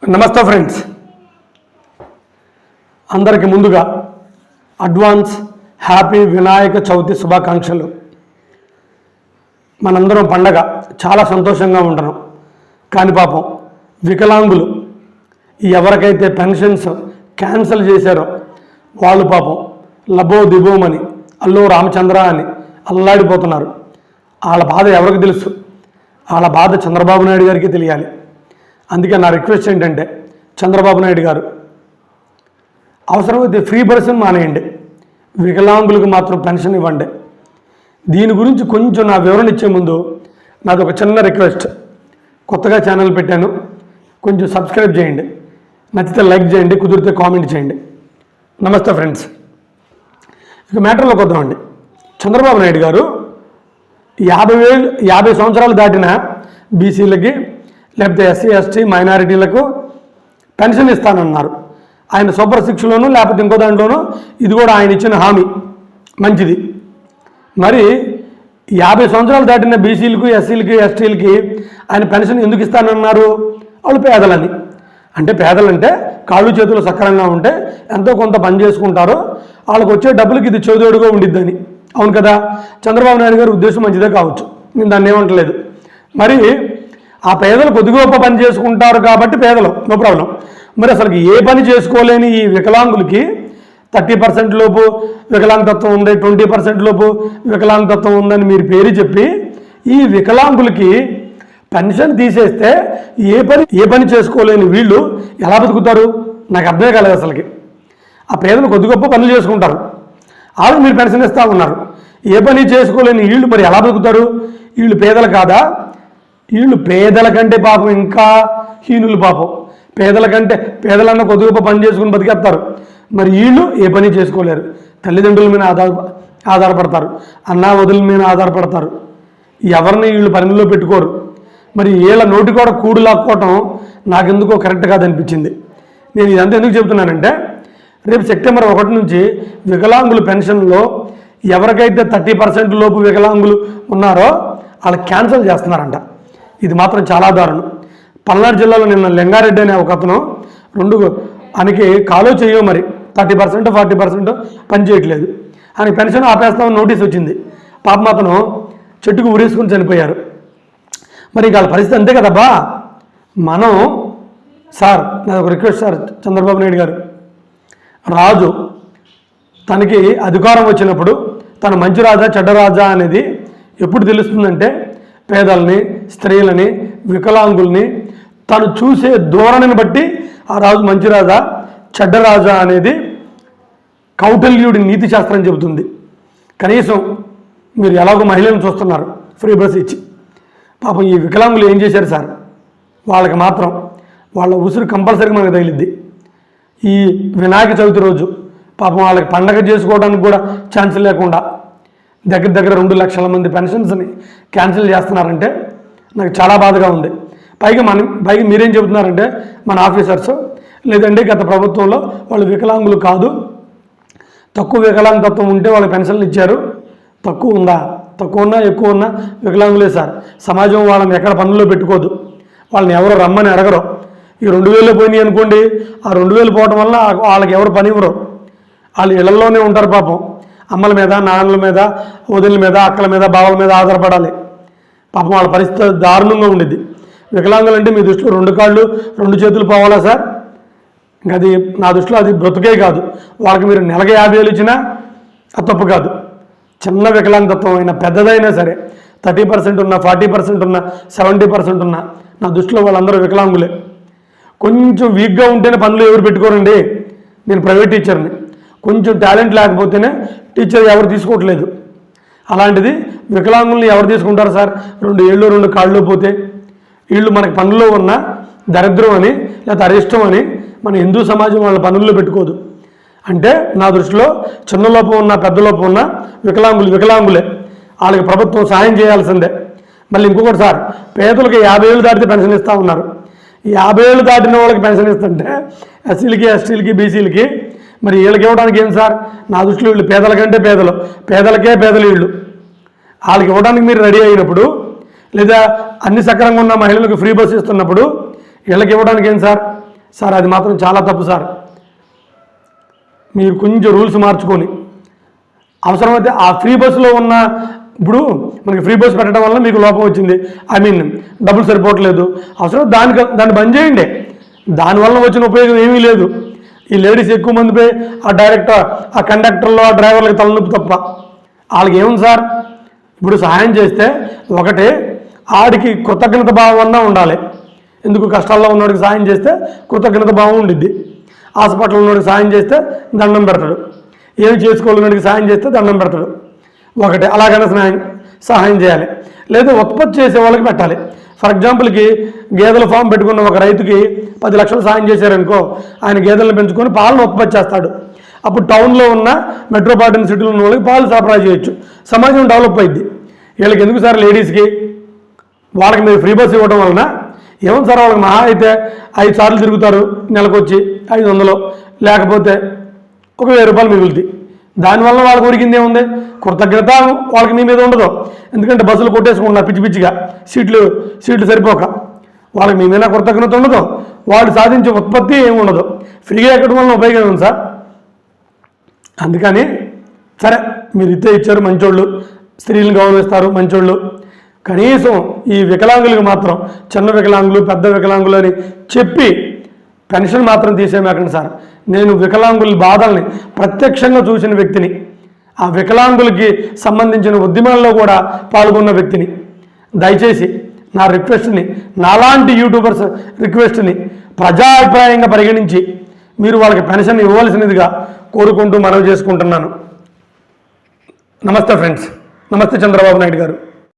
నమస్తే ఫ్రెండ్స్, అందరికి ముందుగా అడ్వాన్స్ హ్యాపీ వినాయక చవితి శుభాకాంక్షలు. మనందరం పండగ చాలా సంతోషంగా ఉంటున్నాం. కానీ పాపం వికలాంగులు ఎవరికైతే పెన్షన్స్ క్యాన్సిల్ చేశారో వాళ్ళు పాపం లబో దిబోమని అల్లో రామచంద్ర అని అల్లాడిపోతున్నారు. వాళ్ళ బాధ ఎవరికి తెలుసు? వాళ్ళ బాధ చంద్రబాబు నాయుడు గారికి తెలియాలి. అందుకే నా రిక్వెస్ట్ ఏంటంటే, చంద్రబాబు నాయుడు గారు అవసరమైతే ఫ్రీ బస్సును మానేయండి, వికలాంగులకు మాత్రం పెన్షన్ ఇవ్వండి. దీని గురించి కొంచెం నా వివరణ ఇచ్చే ముందు నాది ఒక చిన్న రిక్వెస్ట్. కొత్తగా ఛానల్ పెట్టాను, కొంచెం సబ్స్క్రైబ్ చేయండి, నచ్చితే లైక్ చేయండి, కుదిరితే కామెంట్ చేయండి. నమస్తే ఫ్రెండ్స్, ఇక మ్యాటర్లోకి వద్దామండి. చంద్రబాబు నాయుడు గారు 50 సంవత్సరాలు దాటిన బీసీలకి లేకపోతే ఎస్సీ ఎస్టీ మైనారిటీలకు పెన్షన్ ఇస్తానన్నారు. ఆయన సూపర్ 6లోనూ లేకపోతే ఇంకో దాంట్లోనూ ఇది కూడా ఆయన ఇచ్చిన హామీ మంచిది. మరి 50 సంవత్సరాలు దాటిన బీసీలకు ఎస్సీలకి ఎస్టీలకి ఆయన పెన్షన్ ఎందుకు ఇస్తానన్నారు? వాళ్ళు పేదలని. అంటే పేదలంటే కాళ్ళు చేతులు సక్రంగా ఉంటే ఎంతో కొంత పని చేసుకుంటారో వాళ్ళకు వచ్చే డబ్బులకి ఇది చేదోడుగా ఉండిద్దని. అవును కదా? చంద్రబాబు నాయుడు గారి ఉద్దేశం మంచిదే కావచ్చు, నేను దాన్ని ఏమంటలేదు. మరి ఆ పేదలు కొద్ది గొప్ప పని చేసుకుంటారు కాబట్టి పేదలు, నో ప్రాబ్లం. మరి అసలు ఏ పని చేసుకోలేని ఈ వికలాంగులకి 30% లోపు వికలాంగతత్వం ఉంది, 20% లోపు వికలాంగతత్వం ఉందని మీరు పేరు చెప్పి ఈ వికలాంగులకి పెన్షన్ తీసేస్తే ఏ పని చేసుకోలేని వీళ్ళు ఎలా బతుకుతారు? నాకు అర్థమే కాలేదు అసలుకి. ఆ పేదలు కొద్ది గొప్ప పనులు చేసుకుంటారు, వాళ్ళు మీరు పెన్షన్ ఇస్తూ ఉన్నారు. ఏ పని చేసుకోలేని వీళ్ళు మరి ఎలా బతుకుతారు? వీళ్ళు పేదలు కాదా? వీళ్ళు పేదల కంటే పాపం ఇంకా హీనులు. పాపం పేదలన్నా కొద్ది గొప్ప పని చేసుకుని బతికేస్తారు. మరి వీళ్ళు ఏ పని చేసుకోలేరు, తల్లిదండ్రుల మీద ఆధారపడతారు, అన్నా వదుల మీద ఆధారపడతారు, ఎవరిని వీళ్ళు పనిలో పెట్టుకోరు. మరి వీళ్ళ నోటి కూడా కూడు లాక్కోవటం నాకెందుకో కరెక్ట్ కాదనిపించింది. నేను ఇదంతా ఎందుకు చెబుతున్నానంటే, రేపు సెప్టెంబర్ 1 నుంచి వికలాంగుల పెన్షన్లో ఎవరికైతే 30% లోపు వికలాంగులు ఉన్నారో వాళ్ళకి క్యాన్సిల్ చేస్తున్నారంట. ఇది మాత్రం చాలా దారుణం. పల్నాడు జిల్లాలో నిన్న లింగారెడ్డి అనే ఒక అతను ఆయనకి కాలో చేయో మరి 30% 40% పని చేయట్లేదు, ఆయనకి పెన్షన్ ఆపేస్తామని నోటీస్ వచ్చింది. పాపం అతను చెట్టుకు ఉరేసుకుని చనిపోయారు. మరి వాళ్ళ పరిస్థితి అంతే కదబ్బా. మనం సార్, నాది ఒక రిక్వెస్ట్ సార్, చంద్రబాబు నాయుడు గారు, రాజు తనకి అధికారం వచ్చినప్పుడు తను మంచి రాజా చెడ్డ రాజా అనేది ఎప్పుడు తెలుస్తుందంటే, పేదల్ని, స్త్రీలని, వికలాంగుల్ని తను చూసే ధోరణిని బట్టి ఆ రాజు మంచి రాజా చెడ్డ రాజా అనేది కౌటిల్యుడి నీతి శాస్త్రం చెబుతుంది. కనీసం మీరు ఎలాగో మహిళలను చూస్తున్నారు ఫ్రీ బస్ ఇచ్చి, పాపం ఈ వికలాంగులు ఏం చేశారు సార్? వాళ్ళకి మాత్రం వాళ్ళ ఉసురు కంపల్సరీగా మనకు తగిలిద్ది. ఈ వినాయక చవితి రోజు పాపం వాళ్ళకి పండగ చేసుకోవడానికి కూడా ఛాన్స్ లేకుండా దగ్గర 2 లక్షల మంది పెన్షన్స్ని క్యాన్సిల్ చేస్తున్నారంటే నాకు చాలా బాధగా ఉంది. పైగా మీరేం చెబుతున్నారంటే, మన ఆఫీసర్స్ లేదంటే గత ప్రభుత్వంలో వాళ్ళు వికలాంగులు కాదు, తక్కువ వికలాంగతత్వం ఉంటే వాళ్ళకి పెన్షన్లు ఇచ్చారు. తక్కువ ఉందా? తక్కువ ఉన్నా ఎక్కువ ఉన్నా వికలాంగులే సార్. సమాజం వాళ్ళని ఎక్కడ పనుల్లో పెట్టుకోదు, వాళ్ళని ఎవరు రమ్మని అడగరు. ఈ 2000 పోయినాయి అనుకోండి, ఆ 2000 పోవడం వల్ల వాళ్ళకి ఎవరు పని ఇవ్వరు. వాళ్ళు ఇళ్లలోనే ఉంటారు. పాపం అమ్మల మీద, నాన్నల మీద, వదిల మీద, అక్కల మీద, బావల మీద ఆధారపడాలి. పాపం వాళ్ళ పరిస్థితి దారుణంగా ఉండిద్ది. వికలాంగులు అంటే మీ దృష్టిలో 2 కాళ్ళు 2 చేతులు పోవాలా సార్? ఇంకా అది నా దృష్టిలో అది బ్రతుకే కాదు. వాళ్ళకి మీరు నెలకి 50,000 ఇచ్చినా అది తప్పు కాదు. చిన్న వికలాంగతత్వం అయినా పెద్దదైనా సరే, 30% ఉన్నా, 40% ఉన్నా, 70% ఉన్నా, నా దృష్టిలో వాళ్ళందరూ వికలాంగులే. కొంచెం వీక్గా ఉంటేనే పనులు ఎవరు పెట్టుకోరండి. నేను ప్రైవేట్ టీచర్ని, కొంచెం టాలెంట్ లేకపోతేనే టీచర్ ఎవరు తీసుకోవట్లేదు. అలాంటిది వికలాంగుల్ని ఎవరు తీసుకుంటారు సార్? 2 ఏళ్ళు 2 కాళ్ళు పోతే. వీళ్ళు మనకి పనుల్లో ఉన్న దరిద్రం అని లేకపోతే అరిష్టం అని మన హిందూ సమాజం వాళ్ళ పనుల్లో పెట్టుకోదు. అంటే నా దృష్టిలో చిన్న లోపం ఉన్న, పెద్ద లోపం ఉన్న వికలాంగులే. వాళ్ళకి ప్రభుత్వం సాయం చేయాల్సిందే. మళ్ళీ ఇంకొకటి సార్, పేదలకు 50 ఏళ్ళు దాటితే పెన్షన్ ఇస్తూ ఉన్నారు. ఈ 50 ఏళ్ళు దాటిన వాళ్ళకి పెన్షన్ ఇస్తుంటే ఎస్సీలకి, ఎస్టీలకి, బీసీలకి మరి వీళ్ళకి ఇవ్వడానికి ఏం సార్? నా దృష్టిలో వీళ్ళు పేదల కంటే పేదలకే పేదలు వీళ్ళు. వాళ్ళకి ఇవ్వడానికి మీరు రెడీ అయినప్పుడు, లేదా అన్ని సక్రంగా ఉన్న మహిళలకు ఫ్రీ బస్ ఇస్తున్నప్పుడు వీళ్ళకి ఇవ్వడానికి ఏం సార్? సార్ అది మాత్రం చాలా తప్పు సార్, మీరు కొంచెం రూల్స్ మార్చుకొని అవసరమైతే ఆ ఫ్రీ బస్సులో ఉన్న, ఇప్పుడు మనకి ఫ్రీ బస్ పెట్టడం వల్ల మీకు లోపం వచ్చింది, డబ్బులు సరిపోవట్లేదు, అవసరం దాన్ని బంద్ చేయండి. దానివల్ల వచ్చిన ఉపయోగం ఏమీ లేదు. ఈ లేడీస్ ఎక్కువ మంది పోయి ఆ డైరెక్టర్, ఆ కండక్టర్లో, ఆ డ్రైవర్లకి తలనొప్పి తప్ప వాళ్ళకి ఏముంది సార్. ఇప్పుడు సహాయం చేస్తే ఒకటి ఆడికి కృతజ్ఞత భావం అన్నా ఉండాలి. ఎందుకు కష్టాల్లో ఉన్నవాడికి సాయం చేస్తే కృతజ్ఞత భావం ఉండిద్ది. హాస్పిటల్లో ఉన్నవాడికి సాయం చేస్తే దండం పెడతాడు, ఏమి చేసుకోలేనివాడికి సాయం చేస్తే దండం పెడతాడు. ఒకటి అలాగైనా సహాయం చేయాలి, లేదా ఉత్పత్తి చేసే వాళ్ళకి పెట్టాలి. ఫర్ ఎగ్జాంపుల్కి గేదెల ఫామ్ పెట్టుకున్న ఒక రైతుకి 10 లక్షలు సాయం చేశారనుకో, ఆయన గేదెలను పెంచుకొని పాలను ఉత్పత్తి చేస్తాడు. అప్పుడు టౌన్లో ఉన్న మెట్రోపాలిటన్ సిటీలో ఉన్న వాళ్ళకి పాలు సరఫరా చేయొచ్చు, సమాజం డెవలప్ అయింది. వీళ్ళకి ఎందుకు సార్ లేడీస్కి, వాళ్ళకి మీరు ఫ్రీ బస్ ఇవ్వడం వలన ఏమో సార్, వాళ్ళకి మహా అయితే 5 సార్లు తిరుగుతారు, నెలకొచ్చి 500, లేకపోతే ఒక 1000 రూపాయలు మిగులుతాయి. దానివల్ల వాళ్ళకి ఉరికింది ఏముంది, కృతజ్ఞత వాళ్ళకి మీ మీద ఉండదు. ఎందుకంటే బస్సులు కొట్టేసుకుంటున్నారు పిచ్చి పిచ్చిగా, సీట్లు సరిపోక, వాళ్ళకి మీ మీద కృతజ్ఞత ఉండదు, వాళ్ళు సాధించే ఉత్పత్తి ఏమి ఉండదు. ఫ్రీగా ఎక్కడం వల్ల ఉపయోగం ఉంది సార్. అందుకని సరే మీరు ఇచ్చారు మంచోళ్ళు, స్త్రీలను గౌరవిస్తారు మంచోళ్ళు, కనీసం ఈ వికలాంగులకు మాత్రం చిన్న వికలాంగులు, పెద్ద వికలాంగులు అని చెప్పి పెన్షన్ మాత్రం తీసేయకండి సార్. నేను వికలాంగుల బాధల్ని ప్రత్యక్షంగా చూసిన వ్యక్తిని, ఆ వికలాంగులకి సంబంధించిన ఉద్యమాల్లో కూడా పాల్గొన్న వ్యక్తిని. దయచేసి నా రిక్వెస్ట్ని, నాలాంటి యూట్యూబర్స్ రిక్వెస్ట్ని ప్రజాభిప్రాయంగా పరిగణించి మీరు వాళ్ళకి పెన్షన్ ఇవ్వవలసినదిగా కోరుకుంటూ మనవి చేసుకుంటున్నాను. నమస్తే ఫ్రెండ్స్, నమస్తే చంద్రబాబు నాయుడు గారు.